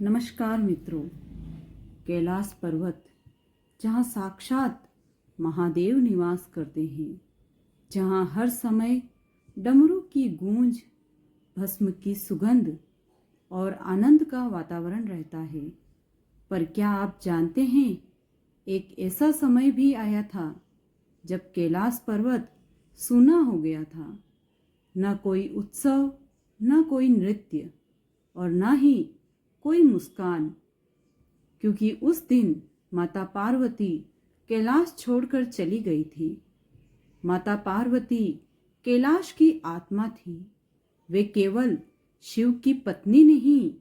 नमस्कार मित्रों। कैलाश पर्वत, जहाँ साक्षात महादेव निवास करते हैं, जहाँ हर समय डमरू की गूंज, भस्म की सुगंध और आनंद का वातावरण रहता है। पर क्या आप जानते हैं, एक ऐसा समय भी आया था जब कैलाश पर्वत सूना हो गया था। न कोई उत्सव, न कोई नृत्य और न ही कोई मुस्कान, क्योंकि उस दिन माता पार्वती कैलाश छोड़कर चली गई थी। माता पार्वती कैलाश की आत्मा थी। वे केवल शिव की पत्नी नहीं,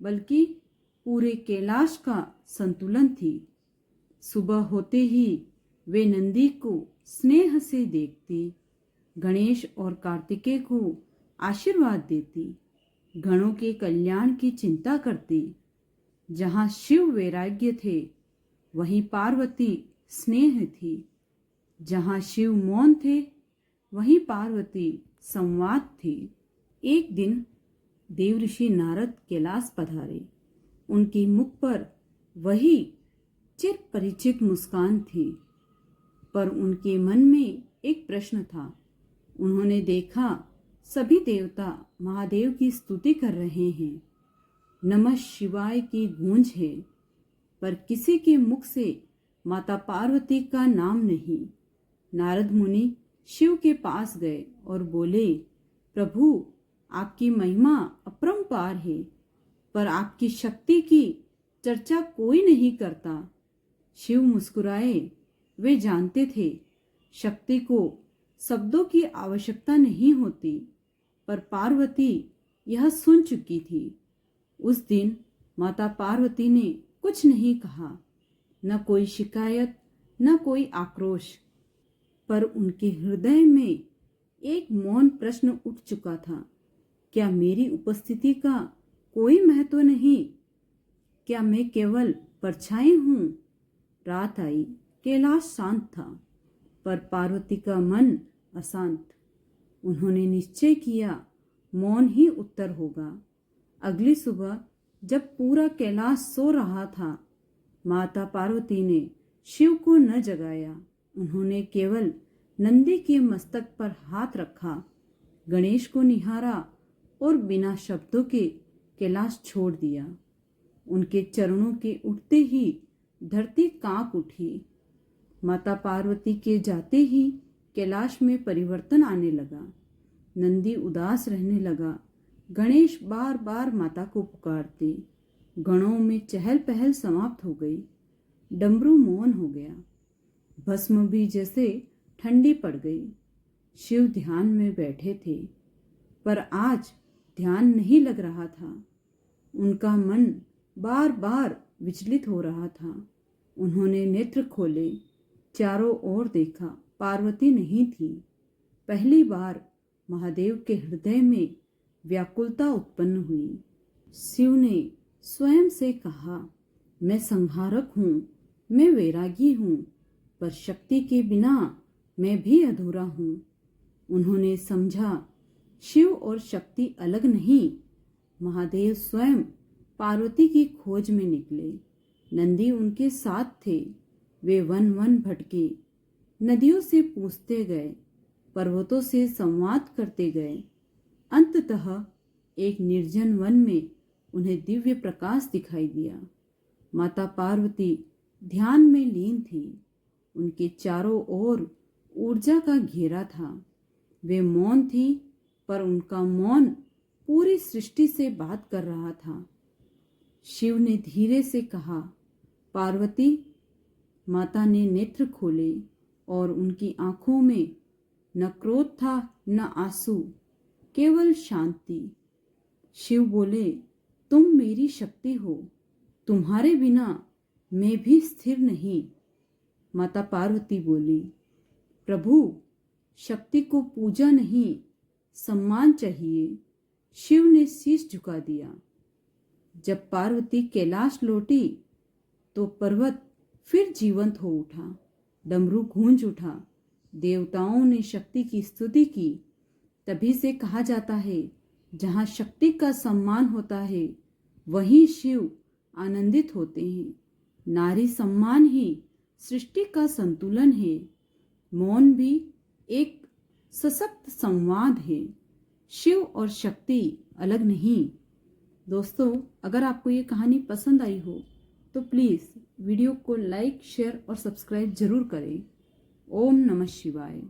बल्कि पूरे कैलाश का संतुलन थी। सुबह होते ही वे नंदी को स्नेह से देखती, गणेश और कार्तिकेय को आशीर्वाद देती, गणों के कल्याण की चिंता करती। जहाँ शिव वैराग्य थे, वहीं पार्वती स्नेह थी। जहाँ शिव मौन थे, वहीं पार्वती संवाद थी। एक दिन देवऋषि नारद कैलाश पधारे। उनके मुख पर वही चिर परिचित मुस्कान थी, पर उनके मन में एक प्रश्न था। उन्होंने देखा, सभी देवता महादेव की स्तुति कर रहे हैं, नमः शिवाय की गूंज है, पर किसी के मुख से माता पार्वती का नाम नहीं। नारद मुनि शिव के पास गए और बोले, प्रभु, आपकी महिमा अपरंपार है, पर आपकी शक्ति की चर्चा कोई नहीं करता। शिव मुस्कुराए। वे जानते थे, शक्ति को शब्दों की आवश्यकता नहीं होती, पर पार्वती यह सुन चुकी थी। उस दिन माता पार्वती ने कुछ नहीं कहा, न कोई शिकायत, न कोई आक्रोश, पर उनके हृदय में एक मौन प्रश्न उठ चुका था। क्या मेरी उपस्थिति का कोई महत्व नहीं? क्या मैं केवल परछाई हूँ? रात आई, कैलाश शांत था, पर पार्वती का मन अशांत। उन्होंने निश्चय किया, मौन ही उत्तर होगा। अगली सुबह जब पूरा कैलाश सो रहा था, माता पार्वती ने शिव को न जगाया। उन्होंने केवल नंदी के मस्तक पर हाथ रखा, गणेश को निहारा और बिना शब्दों के कैलाश छोड़ दिया। उनके चरणों के उठते ही धरती कांप उठी। माता पार्वती के जाते ही कैलाश में परिवर्तन आने लगा। नंदी उदास रहने लगा। गणेश बार बार माता को पुकारते। गणों में चहल पहल समाप्त हो गई। डमरू मौन हो गया। भस्म भी जैसे ठंडी पड़ गई। शिव ध्यान में बैठे थे, पर आज ध्यान नहीं लग रहा था। उनका मन बार बार विचलित हो रहा था। उन्होंने नेत्र खोले, चारों ओर देखा, पार्वती नहीं थी। पहली बार महादेव के हृदय में व्याकुलता उत्पन्न हुई। शिव ने स्वयं से कहा, मैं संहारक हूँ, मैं वैरागी हूँ, पर शक्ति के बिना मैं भी अधूरा हूँ। उन्होंने समझा, शिव और शक्ति अलग नहीं। महादेव स्वयं पार्वती की खोज में निकले। नंदी उनके साथ थे। वे वन वन भटके, नदियों से पूछते गए, पर्वतों से संवाद करते गए। अंततः एक निर्जन वन में उन्हें दिव्य प्रकाश दिखाई दिया। माता पार्वती ध्यान में लीन थी। उनके चारों ओर ऊर्जा का घेरा था। वे मौन थी, पर उनका मौन पूरी सृष्टि से बात कर रहा था। शिव ने धीरे से कहा, पार्वती। माता ने नेत्र खोले और उनकी आंखों में न क्रोध था, न आंसू, केवल शांति। शिव बोले, तुम मेरी शक्ति हो, तुम्हारे बिना मैं भी स्थिर नहीं। माता पार्वती बोली, प्रभु, शक्ति को पूजा नहीं, सम्मान चाहिए। शिव ने शीश झुका दिया। जब पार्वती कैलाश लौटी तो पर्वत फिर जीवंत हो उठा। डमरू गूंज उठा। देवताओं ने शक्ति की स्तुति की। तभी से कहा जाता है, जहाँ शक्ति का सम्मान होता है, वहीं शिव आनंदित होते हैं। नारी सम्मान ही सृष्टि का संतुलन है। मौन भी एक सशक्त संवाद है। शिव और शक्ति अलग नहीं। दोस्तों, अगर आपको ये कहानी पसंद आई हो तो प्लीज़ वीडियो को लाइक, शेयर और सब्सक्राइब जरूर करें। ओम नमः शिवाय।